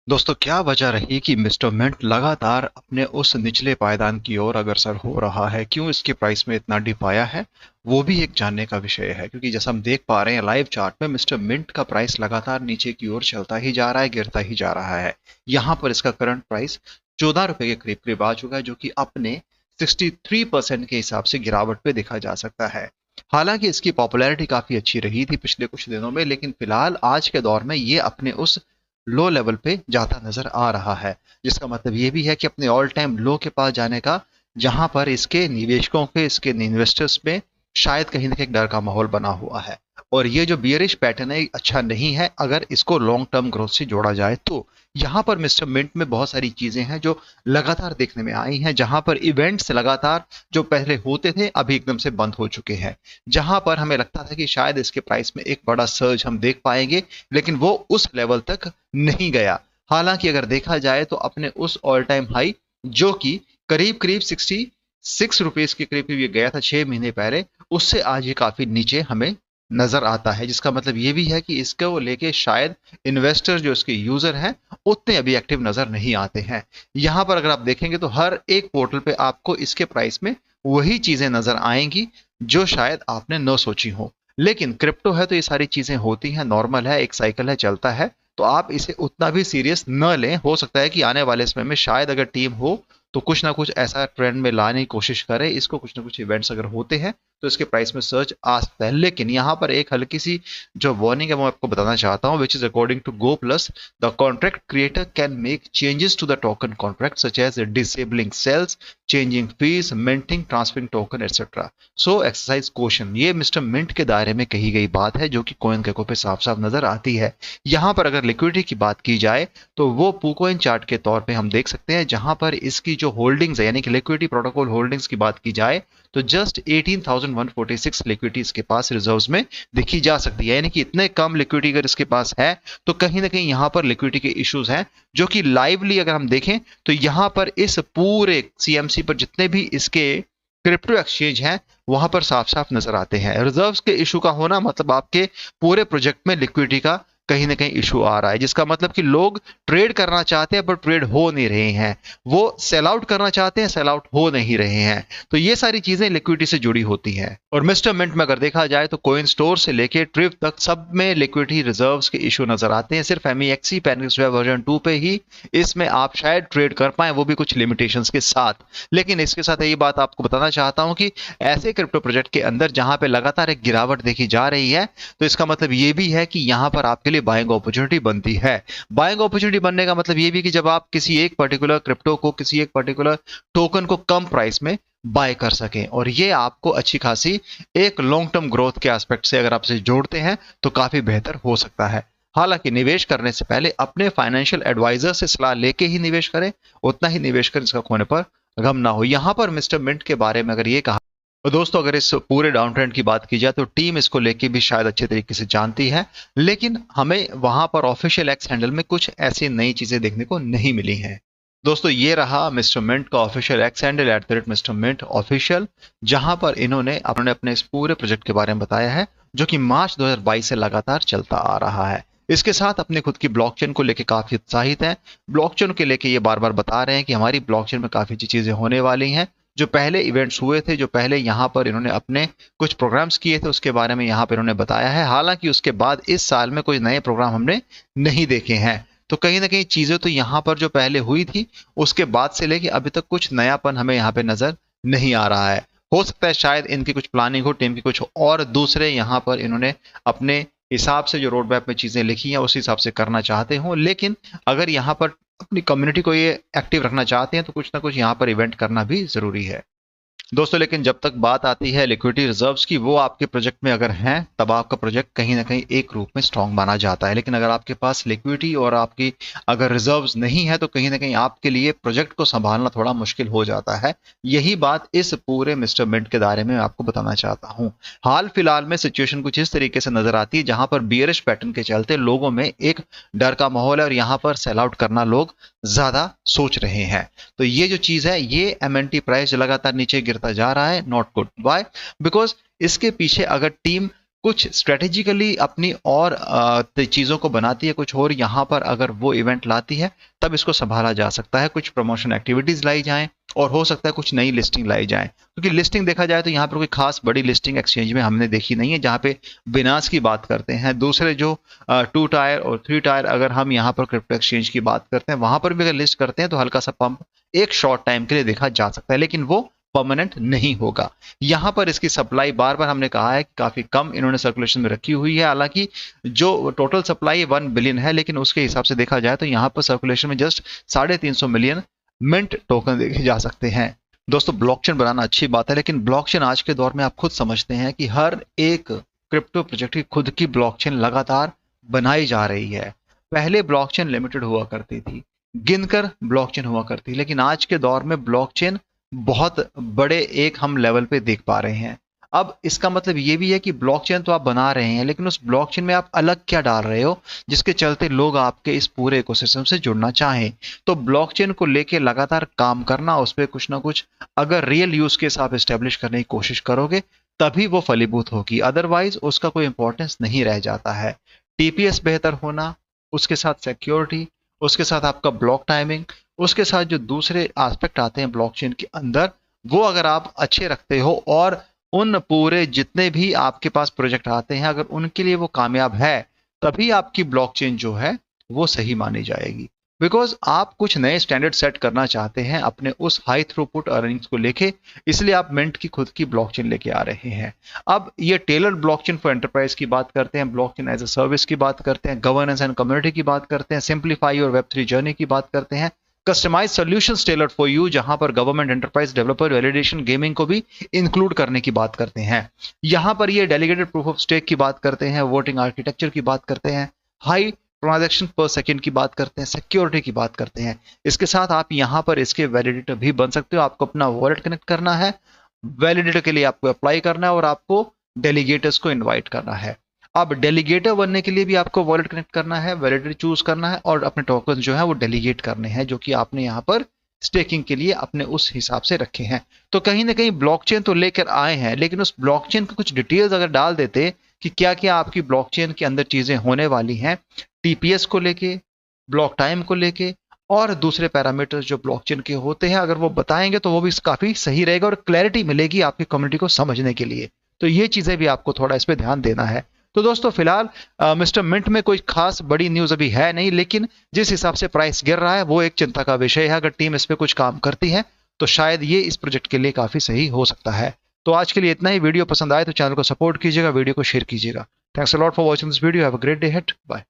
दोस्तों, क्या वजह रही कि मिस्टर मिंट लगातार अपने उस निचले पायदान की ओर अग्रसर हो रहा है? क्यों इसके प्राइस में इतना डिप आया है? वो भी एक जानने का विषय है, क्योंकि जैसा हम देख पा रहे हैं लाइव चार्ट में, मिस्टर मिंट का प्राइस लगातार नीचे की ओर चलता ही जा रहा है, गिरता ही जा रहा है। यहाँ पर इसका करंट प्राइस 14 रुपए के करीब करीब आ चुका है, जो कि अपने 63% के हिसाब से गिरावट पे देखा जा सकता है। हालांकि इसकी पॉपुलैरिटी काफी अच्छी रही थी पिछले कुछ दिनों में, लेकिन फिलहाल आज के दौर में ये अपने उस लो लेवल पे जाता नजर आ रहा है, जिसका मतलब ये भी है कि अपने ऑल टाइम लो के पास जाने का, जहां पर इसके निवेशकों के, इसके इन्वेस्टर्स में शायद कहीं ना कहीं डर का माहौल बना हुआ है। और ये जो बियरिश पैटर्न है अच्छा नहीं है अगर इसको लॉन्ग टर्म ग्रोथ से जोड़ा जाए तो। यहाँ पर मिस्टर मिंट में बहुत सारी चीजें हैं जो लगातार देखने में आई हैं, जहां पर इवेंट्स लगातार जो पहले होते थे अभी एकदम से बंद हो चुके हैं। जहां पर हमें लगता था कि शायद इसके प्राइस में एक बड़ा सर्ज हम देख पाएंगे, लेकिन वो उस लेवल तक नहीं गया। हालांकि अगर देखा जाए तो अपने उस ऑल टाइम हाई, जो कि करीब करीब 66 रुपीज के करीब करीब ये गया था 6 महीने पहले, उससे आज ये काफी नीचे हमें नजर आता है। जिसका मतलब ये भी है कि इसको लेके शायद इन्वेस्टर जो इसके यूजर हैं उतने अभी एक्टिव नजर नहीं आते हैं। यहां पर अगर आप देखेंगे तो हर एक पोर्टल पे आपको इसके प्राइस में वही चीजें नजर आएंगी जो शायद आपने न सोची हो। लेकिन क्रिप्टो है तो ये सारी चीजें होती हैं, नॉर्मल है, एक साइकिल है, चलता है। तो आप इसे उतना भी सीरियस न लें। हो सकता है कि आने वाले समय में शायद अगर टीम हो तो कुछ ना कुछ ऐसा ट्रेंड में लाने की कोशिश करे इसको, कुछ ना कुछ इवेंट्स अगर होते हैं तो इसके प्राइस में सर्च आ सकता है। लेकिन यहाँ पर एक हल्की सी जो वार्निंग है वो आपको बताना चाहता हूँ, which is according to Go Plus, the contract creator can make changes to the token contract such as disabling sales, changing fees, minting, transferring token etcetera. So exercise question, ये मिस्टर मिंट के दायरे में कही गई बात है जो कि कॉइन गेको पे साफ साफ नजर आती है। यहाँ पर अगर लिक्विडिटी की बात की जाए तो वो पूकोइन चार्ट के तौर पे हम देख सकते हैं, जहां पर इसकी जो होल्डिंग्स है यानी कि लिक्विडिटी प्रोटोकॉल होल्डिंग्स की बात की जाए तो जस्ट 18,146 लिक्विडिटी इसके पास रिजर्व्स में दिखी जा सकती है। यानी कि इतने कम लिक्विडिटी अगर इसके पास है तो कहीं ना कहीं यहां पर लिक्विडिटी के इश्यूज हैं, जो कि लाइवली अगर हम देखें तो यहां पर इस पूरे सीएमसी पर जितने भी इसके क्रिप्टो एक्सचेंज हैं वहां पर साफ साफ नजर आते हैं। रिजर्व्स के इशू का होना मतलब आपके पूरे प्रोजेक्ट में लिक्विडिटी का कहीं ना कहीं इशू आ रहा है, जिसका मतलब कि लोग ट्रेड करना चाहते हैं पर ट्रेड हो नहीं रहे हैं, वो सेल आउट करना चाहते हैं, सेल आउट हो नहीं रहे हैं। तो ये सारी चीजें लिक्विडिटी से जुड़ी होती हैं। और मिस्टर मिंट में अगर देखा जाए तो कोइन स्टोर से लेके ट्रिप तक सब में लिक्विडिटी रिजर्व्स के इशू नजर आते हैं। सिर्फ MEXC पैनकेकस्वैप वर्जन 2 पे ही इसमें आप शायद ट्रेड कर पाए, वो भी कुछ लिमिटेशंस के साथ। लेकिन इसके साथ ये बात आपको बताना चाहता हूं कि ऐसे क्रिप्टो प्रोजेक्ट के अंदर जहां पे लगातार एक गिरावट देखी जा रही है, तो इसका मतलब ये भी है कि यहां पर आपके लिए बाइंग अपॉर्चुनिटी बनती है। बाइंग अपॉर्चुनिटी बनने का मतलब ये भी कि जब आप किसी एक पर्टिकुलर क्रिप्टो को, किसी एक पर्टिकुलर टोकन को कम प्राइस में बाय कर सकें, और ये आपको अच्छी खासी एक लॉन्ग टर्म ग्रोथ के एस्पेक्ट से अगर आप इसे जोड़ते हैं तो काफी बेहतर हो सकता है। हालांकि निवेश करने से पहले अपने फाइनेंशियल एडवाइजर से सलाह लेके ही निवेश करें, उतना ही निवेश करें जिसका खोने पर गम ना हो। यहां पर मिस्टर मिंट के बारे में अगर ये कहा तो दोस्तों, अगर इस पूरे डाउन ट्रेंड की बात की जाए तो टीम इसको लेके भी शायद अच्छे तरीके से जानती है, लेकिन हमें वहां पर ऑफिशियल एक्स हैंडल में कुछ ऐसी नई चीजें देखने को नहीं मिली हैं। दोस्तों, ये रहा मिस्टर मिंट का official X handle @Mister Mint official, जहां पर इन्होंने अपने इस पूरे प्रोजेक्ट के बारे में बताया है, जो कि मार्च 2022 से लगातार चलता आ रहा है। इसके साथ अपने खुद की ब्लॉकचेन को लेके काफी उत्साहित हैं। ब्लॉकचेन के लेके ये बार बार बता रहे हैं कि हमारी ब्लॉकचेन में काफी अच्छी चीजें होने वाली हैं। जो पहले इवेंट्स हुए थे, जो पहले यहाँ पर इन्होंने अपने कुछ प्रोग्राम्स किए थे, उसके बारे में यहाँ पर इन्होंने बताया है। हालांकि उसके बाद इस साल में कोई नए प्रोग्राम हमने नहीं देखे हैं। तो कहीं ना कहीं चीजें तो यहाँ पर जो पहले हुई थी उसके बाद से लेके अभी तक कुछ नयापन हमें यहाँ पे नजर नहीं आ रहा है। हो सकता है शायद इनकी कुछ प्लानिंग हो, टीम की कुछ और दूसरे यहाँ पर इन्होंने अपने हिसाब से जो रोड मैप में चीजें लिखी हैं उस हिसाब से करना चाहते हो। लेकिन अगर यहाँ पर अपनी कम्युनिटी को ये एक्टिव रखना चाहते हैं तो कुछ ना कुछ यहाँ पर इवेंट करना भी जरूरी है दोस्तों। लेकिन जब तक बात आती है लिक्विडिटी रिजर्व्स की, वो आपके प्रोजेक्ट में अगर हैं तब आपका प्रोजेक्ट कहीं ना कहीं एक रूप में स्ट्रांग माना जाता है। लेकिन अगर आपके पास लिक्विडिटी और आपकी अगर रिजर्व्स नहीं है तो कहीं ना कहीं आपके लिए प्रोजेक्ट को संभालना थोड़ा मुश्किल हो जाता है। यही बात इस पूरे मिस्टर मिंट के दायरे में आपको बताना चाहता हूँ। हाल फिलहाल में सिचुएशन कुछ इस तरीके से नजर आती है जहां पर बियरिश पैटर्न के चलते लोगों में एक डर का माहौल है और यहाँ पर सेल आउट करना लोग ज्यादा सोच रहे हैं। तो ये जो चीज है, ये MNT प्राइस लगातार नीचे गिरता जा रहा है, नॉट गुड। वाई? बिकॉज इसके पीछे अगर टीम कुछ स्ट्रेटेजिकली अपनी और चीज़ों को बनाती है, कुछ और यहाँ पर अगर वो इवेंट लाती है तब इसको संभाला जा सकता है। कुछ प्रमोशन एक्टिविटीज़ लाई जाएँ और हो सकता है कुछ नई लिस्टिंग लाई जाए, क्योंकि लिस्टिंग देखा जाए तो यहाँ पर कोई खास बड़ी लिस्टिंग एक्सचेंज में हमने देखी नहीं है। जहाँ पे बिनास की बात करते हैं, दूसरे जो 2 टायर और 3 टायर अगर हम यहाँ पर क्रिप्टो एक्सचेंज की बात करते हैं, वहां पर भी अगर लिस्ट करते हैं तो हल्का सा पंप एक शॉर्ट टाइम के लिए देखा जा सकता है, लेकिन वो परमानेंट नहीं होगा। यहाँ पर इसकी सप्लाई बार बार हमने कहा है कि काफी कम इन्होंने सर्कुलेशन में रखी हुई है। हालांकि जो टोटल सप्लाई 1 बिलियन है, लेकिन उसके हिसाब से देखा जाए तो यहाँ पर सर्कुलेशन में जस्ट 350 मिलियन मिंट टोकन देखे जा सकते हैं। दोस्तों, ब्लॉकचेन बनाना अच्छी बात है, लेकिन ब्लॉकचेन आज के दौर में आप खुद समझते हैं कि हर एक क्रिप्टो प्रोजेक्ट की खुद की ब्लॉकचेन लगातार बनाई जा रही है। पहले ब्लॉकचेन लिमिटेड हुआ करती थी, गिनकर ब्लॉकचेन हुआ करती, लेकिन आज के दौर में ब्लॉकचेन बहुत बड़े एक हम लेवल पे देख पा रहे हैं। अब इसका मतलब ये भी है कि ब्लॉकचेन तो आप बना रहे हैं, लेकिन उस ब्लॉकचेन में आप अलग क्या डाल रहे हो जिसके चलते लोग आपके इस पूरे इकोसिस्टम से जुड़ना चाहें। तो ब्लॉकचेन को लेके लगातार काम करना, उस पर कुछ ना कुछ अगर रियल यूज केस आप एस्टेब्लिश करने की कोशिश करोगे तभी वो फलीभूत होगी, अदरवाइज उसका कोई इंपॉर्टेंस नहीं रह जाता है। टीपीएस बेहतर होना, उसके साथ सिक्योरिटी, उसके साथ आपका ब्लॉक टाइमिंग, उसके साथ जो दूसरे एस्पेक्ट आते हैं ब्लॉकचेन के अंदर, वो अगर आप अच्छे रखते हो और उन पूरे जितने भी आपके पास प्रोजेक्ट आते हैं अगर उनके लिए वो कामयाब है, तभी आपकी ब्लॉकचेन जो है वो सही मानी जाएगी। बिकॉज आप कुछ नए स्टैंडर्ड सेट करना चाहते हैं अपने उस हाई थ्रूपुट अर्निंग्स को लेके, इसलिए आप मिंट की खुद की ब्लॉकचेन लेके आ रहे हैं। अब ये टेलर्ड ब्लॉकचेन फॉर एंटरप्राइज की बात करते हैं, ब्लॉकचेन एज अ सर्विस की बात करते हैं, गवर्नेंस एंड कम्युनिटी की बात करते हैं, सिंप्लीफाई और वेब 3 जर्नी की बात करते हैं, customize solutions tailored for you, जहां पर government, enterprise, developer, validation, gaming को भी इंक्लूड करने की बात करते हैं। यहां पर ये डेलीगेटेड प्रूफ ऑफ स्टेक की बात करते हैं, वोटिंग आर्किटेक्चर की बात करते हैं, हाई ट्रांजैक्शन पर सेकंड की बात करते हैं, सिक्योरिटी की बात करते हैं। इसके साथ आप यहां पर इसके वैलिडेटर भी बन सकते हो। आपको अपना वॉलेट कनेक्ट करना है, वैलिडेटर के लिए आपको अप्लाई करना है और आपको डेलीगेटर्स को इनवाइट करना है। अब डेलीगेटर बनने के लिए भी आपको वॉलेट कनेक्ट करना है, वैलिडेटर चूज करना है और अपने टोकन जो है वो डेलीगेट करने हैं, जो कि आपने यहाँ पर स्टेकिंग के लिए अपने उस हिसाब से रखे हैं। तो कहीं ना कहीं ब्लॉकचेन तो लेकर आए हैं, लेकिन उस ब्लॉकचेन की कुछ डिटेल्स अगर डाल देते कि क्या क्या आपकी ब्लॉकचेन के अंदर चीजें होने वाली हैं, टीपीएस को लेके, ब्लॉक टाइम को लेके और दूसरे पैरामीटर्स जो ब्लॉकचेन के होते हैं, अगर वो बताएंगे तो वो भी काफी सही रहेगा और क्लैरिटी मिलेगी आपकी कम्युनिटी को समझने के लिए। तो ये चीजें भी आपको थोड़ा इस पे ध्यान देना है। तो दोस्तों, फिलहाल मिस्टर मिंट में कोई खास बड़ी न्यूज अभी है नहीं, लेकिन जिस हिसाब से प्राइस गिर रहा है वो एक चिंता का विषय है। अगर टीम इस पे कुछ काम करती है तो शायद ये इस प्रोजेक्ट के लिए काफी सही हो सकता है। तो आज के लिए इतना ही। वीडियो पसंद आए तो चैनल को सपोर्ट कीजिएगा, वीडियो को शेयर कीजिएगा। Thanks a lot for watching this video. Have a great day ahead. Bye.